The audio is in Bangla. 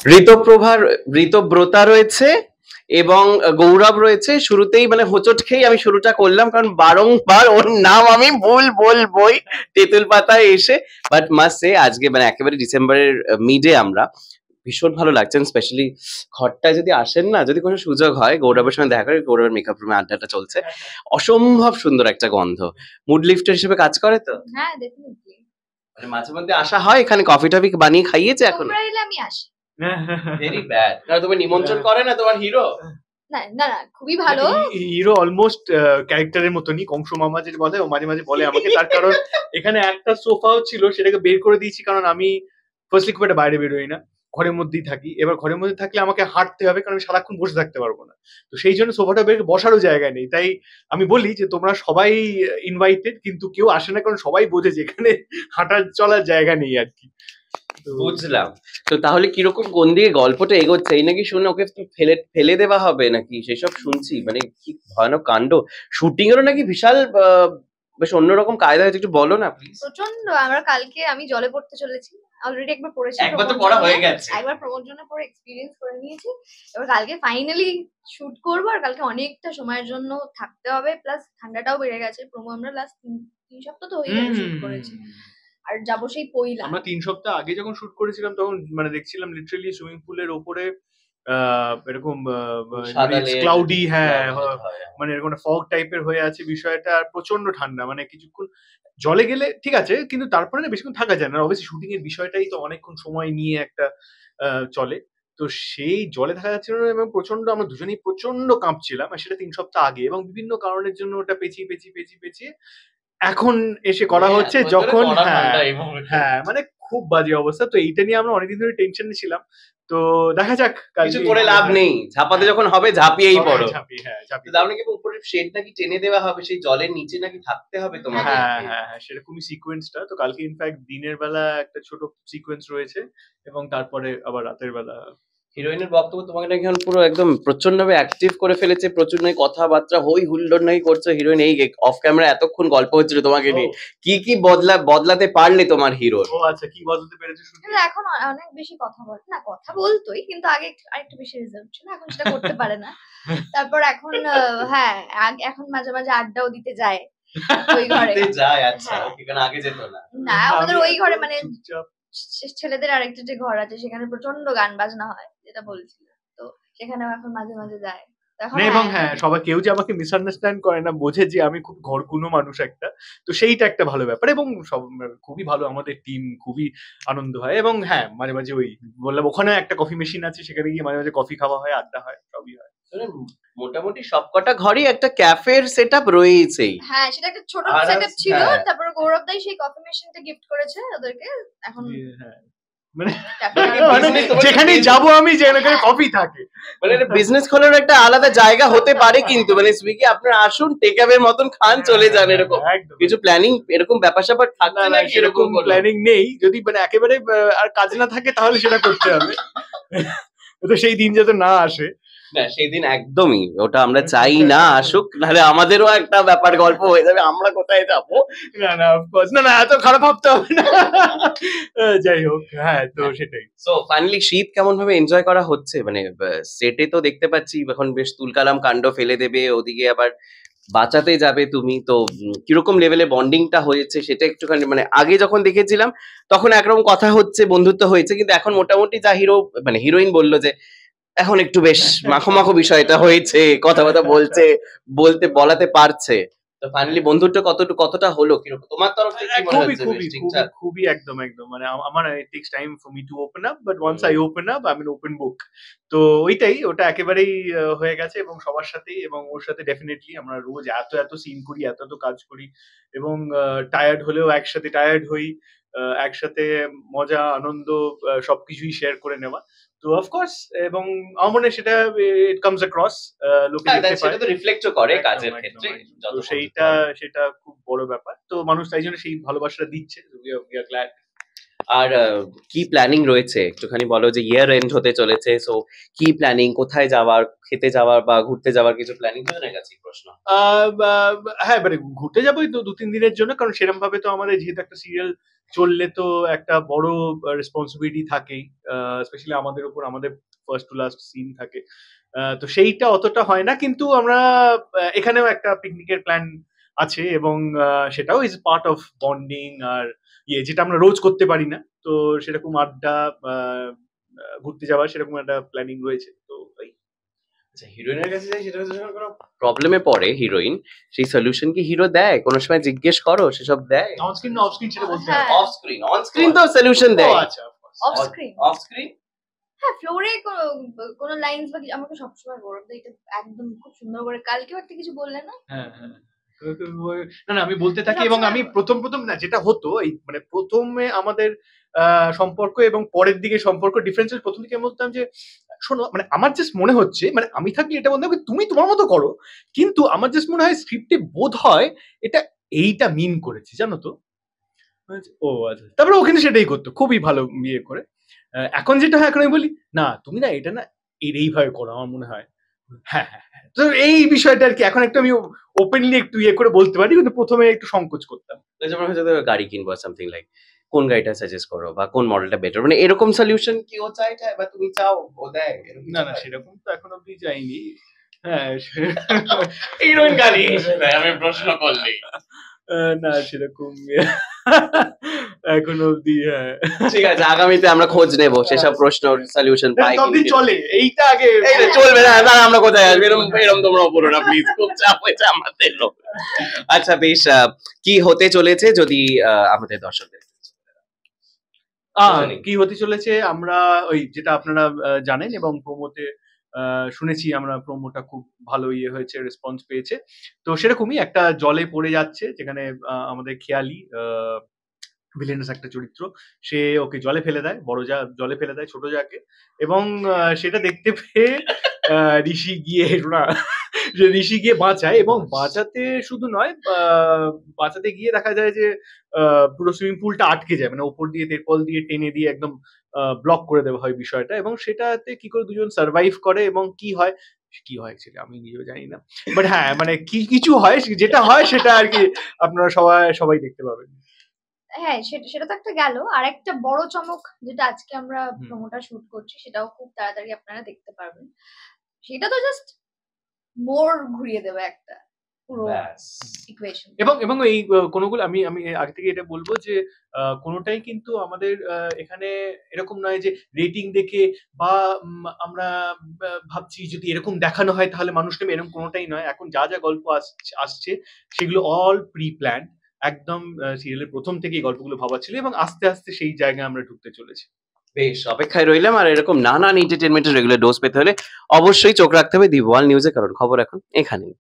ঋতপ্রভার ঋতব্রতা রয়েছে এবং গৌরব রয়েছে। শুরুতেই মানে হোঁচট খেয়ে আমি শুরুটা করলাম, কারণ বারংবার ওর নাম আমি ভুল বলবই তেঁতুল পাতায় এসে। বাট মাস্ট সে আজকে মানে একেবারে ডিসেম্বরের মিডে আমরা ভীষণ ভালো লাগছেন। স্পেশালি ঘরটায় যদি আসেন না, যদি কোনো সুযোগ হয় গৌরবের সঙ্গে দেখা করে, গৌরবের মেকআপ রুমে আড্ডাটা চলছে, অসম্ভব সুন্দর একটা গন্ধ। মুড লিফটার হিসেবে কাজ করে তো। হ্যাঁ ডেফিনেটলি, মানে মাঝে মধ্যে আসা হয় এখানে, কফি টফি বানিয়ে খাইয়েছে এখন। তোমরা এলে আমি আসি। Very bad. না তোমার নিমন্ত্রণ করে না তোমার হিরো? না না না, খুবই ভালো। হিরো অলমোস্ট ক্যারেক্টারের মতনই, কংস মামা যেটা বলে ও মাঝে মাঝে বলে আমাকে। তার কারণ এখানে একটা সোফাও ছিল, সেটাকে বের করে দিয়েছি, কারণ আমি ফার্স্টলি খুব একটা বাইরে বেরোই না, ঘরের মধ্যেই থাকি। এবার ঘরের মধ্যে থাকলে আমাকে হাঁটতে হবে, কারণ আমি সারাক্ষণ বসে থাকতে পারবো না। তো সেই জন্য সোফাটা বের বসারও জায়গা নেই। তাই আমি বলি যে তোমরা সবাই ইনভাইটেড, কিন্তু কেউ আসে না, কারণ সবাই বোঝে যে এখানে হাঁটার চলার জায়গা নেই আর কি। বুঝলাম। তো তাহলে কিরকম কোন দিকে গল্পটা এগোচ্ছে? এই নাকি শুনে ওকে ফেলে ফেলে দেওয়া হবে নাকি, সেসব শুনছি। মানে কি ভয়ানক কাণ্ড। শুটিং এরও নাকি বিশাল বেশ অন্যরকম কায়দা হয়েছে, একটু বলো না প্লিজ। প্রচন্ড। আমরা কালকে আমি জলে পড়তে চলেছি, অলরেডি একবার পড়েছি, একবার তো পড়া হয়ে গেছে, একবার প্রমোর জন্য পরে এক্সপিরিয়েন্স করে নিয়েছি। এবার কালকে ফাইনালি শুট করবো, আর কালকে অনেকটা সময়ের জন্য থাকতে হবে, প্লাস ঠান্ডাটাও বেড়ে গেছে। প্রমো আমরা লাস্ট 3 সপ্তাহ তো হয়ে গেছে শুট করেছি, আর যাবো সেই পয়লা। আমরা 3 সপ্তাহ আগে যখন শুট করেছিলাম তখন মানে দেখছিলাম লিটারালি সুইমিং পুলের ওপরে এরকম ক্লাউডি, হ্যাঁ মানে এরকম ফগ টাইপের হয়ে আছে বিষয়টা, আর প্রচন্ড ঠান্ডা। মানে কিছুক্ষণ জলে গেলে ঠিক আছে, কিন্তু তারপরে না বেশিক্ষণ থাকা যায় না। অবশ্যই শুটিং এর বিষয়টাই তো অনেকক্ষণ সময় নিয়ে একটা চলে। তো সেই জলে থাকা যাচ্ছিল না, এবং প্রচন্ড আমরা দুজনেই প্রচন্ড কাঁপছিলাম। আর সেটা 3 সপ্তাহ আগে, এবং বিভিন্ন কারণের জন্য ওটা পেঁচিয়ে পেঁচিয়ে পেঁচিয়ে পেঁচিয়ে এখন এসে করা হচ্ছে। যখন হ্যাঁ মানে খুব বাজে অবস্থা। তো এইটা নিয়ে আমরা অনেকদিন ধরে টেনশনে ছিলাম। তো দেখা যাক, কিছু করে লাভ নেই, ঝাপাতে যখন হবে ঝাঁপিয়েই পড়ো। তাহলে কি উপরে শেড নাকি টেনে দেওয়া হবে, সেই জলের নিচে নাকি থাকতে হবে তোমার? হ্যাঁ হ্যাঁ হ্যাঁ, সেরকমই সিকোয়েন্সটা। তো কালকে ইনফ্যাক্ট দিনের বেলা একটা ছোট সিকোয়েন্স রয়েছে, এবং তারপরে আবার রাতের বেলা। হিরোইনের বক্তব্য তোমাকে নাকি এখন পুরো একদম প্রচন্ড ভাবে অ্যাক্টিভ করে ফেলেছে, প্রচুর নাকি কথাবার্তা হই হুল্লোড় নাকি করছে হিরোইন। এই অফ ক্যামেরা এতক্ষণ গল্প হচ্ছিল তোমাকে নিয়ে, কি কি বদলাতে পারলে তোমার হিরো? ও আচ্ছা, কি বদলাতে পেরেছে শুনি? এখন অনেক বেশি কথা বলে না, কথা বলতোই, কিন্তু আগে আরেকটু বেশি রিজার্ভ ছিল, এখন সেটা করতে পারে না। তারপর এখন হ্যাঁ এখন মাঝে মাঝে আড্ডাও দিতে যায় ওই ঘরে যায়। আচ্ছা, এখানে আগে যেত না? না, আমাদের ওই ঘরে মানে ছেলেদের আরেকটা যে ঘর আছে সেখানে প্রচন্ড গান বাজনা হয়, যেটা বলছিল। তো সেখানেও এখন মাঝে মাঝে যায়। এবং হ্যাঁ, সবাই কেউ যে আমাকে মিসআন্ডারস্ট্যান্ড করে না, বোঝে যে আমি খুব ঘরকুনো মানুষ একটা। তো সেইটা একটা ভালো ব্যাপার, এবং সব খুবই ভালো, আমাদের টিম খুবই আনন্দ হয়। এবং হ্যাঁ, মাঝে মাঝে ওই বললাম ওখানে একটা কফি মেশিন আছে, সেখানে গিয়ে মাঝে মাঝে কফি খাওয়া হয়, আড্ডা হয়, সবই হয়। মোটামুটি সবকটা ঘরই একটা ক্যাফের সেটআপ রয়েছেই। হ্যাঁ, সেটা একটা ছোট সেটআপ ছিল। তারপর গৌরব দাই সেই কফি মেশিনটা গিফট করেছে ওদেরকে। এখন হ্যাঁ মানে যেখানেই যাবো আমি, যেখানে কফি থাকে, মানে বিজনেস খোলার একটা আলাদা জায়গা হতে পারে। কিন্তু মানে সুইগি আপনারা আসুন, টেক অ্যাওয়ের মতন খান, চলে যান, এরকম কিছু প্ল্যানিং এরকম ব্যাপার স্যাপার থাকছে না? সেরকম প্ল্যানিং নেই। যদি মানে একেবারে আর কাজ না থাকে তাহলে সেটা করতে হবে। তো সেই দিন যাতে না আসে, না সেই দিন একদমই ওটা আমরা চাই না আসুক, নাহলে আমাদেরও একটা ব্যাপার গল্প হয়ে যাবে, আমরা কোথায় যাবো। না না অফকোর্স না, এত খারাপ ভাবতে হবে না। যাই হোক, হ্যাঁ তো সেটাই। সো ফাইনালি শীত কেমন ভাবে এনজয় করা হচ্ছে? মানে সেটে তো দেখতে পাচ্ছি এখন বেশ তুলকালাম কাণ্ড ফেলে দেবে, ওদিকে আবার বাঁচাতে যাবে তুমি। তো কিরকম লেভেলে বন্ডিংটা হয়েছে সেটা একটুখানি, মানে আগে যখন দেখেছিলাম তখন একরকম কথা হচ্ছে, বন্ধুত্ব হয়েছে, কিন্তু এখন মোটামুটি যা হিরো মানে হিরোইন বললো যে এখন একটু বেশ মাখো মাখো বিষয়টা হয়েছে, কথাবার্তা বলাতে পারছে। তো ফাইনালি বন্ধুত্ব কতটা হলো, কিরকম তোমার তরফ থেকে? খুবই একদম মানে আমার it takes time for me to open up, but once I open up I am open book. তো ওটা একেবারেই হয়ে গেছে, এবং সবার সাথেই, এবং ওর সাথে ডেফিনেটলি আমরা রোজ এত সিন করি, এত কাজ করি, এবং টায়ার্ড হলেও একসাথে টায়ার্ড হই, একসাথে মজা আনন্দ সবকিছুই শেয়ার করে নেওয়া। তো অফকোর্স, এবং আমার মনে হয় সেটা ইট কামস অ্যাক্রস, লোকে দেখতে পায়, সেটা তো রিফ্লেক্টও করে কাজের ক্ষেত্রে। তো সেটা খুব বড় ব্যাপার। তো মানুষ তাই জন্য সেই ভালোবাসাটা দিচ্ছে। We are glad. আর কি প্ল্যানিং রয়েছে একটুখানি বলো, যে ইয়ার এন্ড হতে চলেছে, সো কি প্ল্যানিং, কোথায় যাওয়ার, খেতে যাওয়ার বা ঘুরতে যাওয়ার কিছু প্ল্যানিং হয়ে গেছে প্রশ্ন? হ্যাঁ, মানে ঘুরতে যাবোই তো 2-3 দিনের জন্য, কারণ সেরকম ভাবে তো আমাদের যেহেতু একটা সিরিয়াল চললে তো একটা বড় রেসপন্সিবিলিটি থাকেই, স্পেশালি আমাদের উপর, আমাদের ফার্স্ট টু লাস্ট সিন থাকে। তো সেইটা অতটা হয় না, কিন্তু আমরা এখানেও একটা পিকনিকের প্ল্যান আছে, এবং সেটাও ইজ পার্ট অফ বন্ডিং আর যেটা আমরা রোজ করতে পারি না, তো সেরকম আড্ডা, ঘুরতে যাওয়া, সেরকম একটা প্ল্যানিং রয়েছে। তো আচ্ছা, হিরোইনের কাছে যাই, সেটা হচ্ছে যখন কোনো প্রবলেমে পড়ে হিরোইন, সেই সলিউশন কি হিরো দেয়? কোনো সময় জিজ্ঞেস করো, সেসব দেয়? অন স্ক্রিন না অফ স্ক্রিন সেটা বলতে হ্যাঁ। হবে। অফ স্ক্রিন, অন স্ক্রিন তো সলিউশন ও দেয়। আচ্ছা, of course. Off screen off screen হ্যাঁ, ফ্লোরে কোনো লাইনস বা আমাকে সবসময় গৌরব দা এটা একদম খুব সুন্দর করে, কালকেও একটা কিছু বললে না? হ্যাঁ, হ্যাঁ। না, না, আমি বলতে থাকি, এবং আমি প্রথম না যেটা হতো, এই মানে প্রথমে আমাদের সম্পর্ক এবং পরের দিকে সম্পর্ক ডিফারেন্স। প্রথম দিকে আমি বলতাম যে, শোনো, মানে আমার জাস্ট মনে হচ্ছে, মানে আমি থাকলে এটা বলতাম তুমি তোমার মতো করো, কিন্তু আমার জাস্ট মনে হয় স্ক্রিপ্টে বোধ হয় এটা এইটা মিন করেছে, জানো তো। ও আচ্ছা, তারপরে ওখানে সেটাই করতো খুবই ভালো ইয়ে করে। এখন যেটা হয়, এখন আমি বলি না, তুমি না এটা না এইভাবে করো, আমার মনে হয়। হ্যাঁ, হ্যাঁ, হ্যাঁ। তো এই বিষয়টা আর কি এখন একটু আমি ওপেনলি একটু ইয়ে করে বলতে পারি, কিন্তু প্রথমে একটু সংকোচ করতাম। যেমন হয়তো গাড়ি কিনবো সামথিং লাইক, কোন গাড়িটা সাজেস্ট করো বা কোন মডেলটা বেটার, মানে এরকম সলিউশন কি ও চায় বা তুমি চাও ও দেয়? না, না, সেরকম তো এখন অব্দি যাইনি। হ্যাঁ, হিরোইন গাড়ি আমি প্রশ্ন করলি। না, সেরকম এখন অব্দি। হ্যাঁ, ঠিক আছে, আগামীতে আমরা খোঁজ নেব সেসব প্রশ্ন সলিউশন পাই অব্দি চলে, এইটা আগে এই রে, চলবে না, না আমরা কোথায় আসবে, এরকম তোমরাও বলো না প্লিজ, খুব চাপ হয়েছে আমাদের। আচ্ছা বেশ, কি হতে চলেছে যদি আমাদের দর্শকদের কি হতে চলেছে, আমরা ওই যেটা আপনারা জানেন, এবং প্রোমোতে শুনেছি, আমরা প্রোমোটা খুব ভালো ইয়ে হয়েছে, রেসপন্স পেয়েছে। তো সেরকমই একটা জলে পড়ে যাচ্ছে, যেখানে আমাদের খেয়ালি ভিলেনাস একটা চরিত্র, সে ওকে জলে ফেলে দেয়, বড় যা জলে ফেলে দেয় ছোট যাকে, এবং সেটা দেখতে পেয়ে ঋষি গিয়ে যে ঋষি গিয়ে বাঁচায়, এবং বাঁচাতে শুধু নয়, বাঁচাতে গিয়ে দেখা যায় যে পুরো সুইমিং পুলটা আটকে যায়, মানে ওপর দিয়ে তেরপল দিয়ে টেনে দিয়ে একদম ব্লক করে দেওয়া হয় বিষয়টা, এবং সেটাতে কি করে দুজন সার্ভাইভ করে, এবং কি হয় actually আমি নিজেও জানি না, বাট হ্যাঁ, মানে কিছু হয়, যেটা হয় সেটা আর কি আপনারা সবাই দেখতে পাবেন। হ্যাঁ, সেটা তো একটা গেল। আর একটা বড় চমক যেটা আজকে আমরা প্রোমোটা শুট করছি, সেটাও খুব তাড়াতাড়ি আপনারা দেখতে পারবেন। সেটা তো জাস্ট মোর ঘুরিয়ে দেবে একটা পুরো ইকুয়েশন। এবং এই কোনগুলো আমি আগে থেকে এটা বলবো যে কোনোটাই কিন্তু আমাদের এখানে এরকম নয় যে রেটিং দেখে বা আমরা ভাবছি যদি এরকম দেখানো হয় তাহলে মানুষ নেবে, এরকম কোনোটাই নয়। এখন যা যা গল্প আসছে সেগুলো অল প্রি প্ল্যান্ড, একদম সিরিয়ালের প্রথম থেকেই গল্পগুলো ভাবা ছিল, এবং আস্তে আস্তে সেই জায়গায় আমরা ঢুকতে চলেছি। বেশ, অপেক্ষায় রইলাম। আর এরকম নানান এন্টারটেনমেন্টের রেগুলার ডোজ পেতে হলে অবশ্যই চোখ রাখতে হবে দি ওয়াল নিউজে, কারণ খবর এখন এখানেই।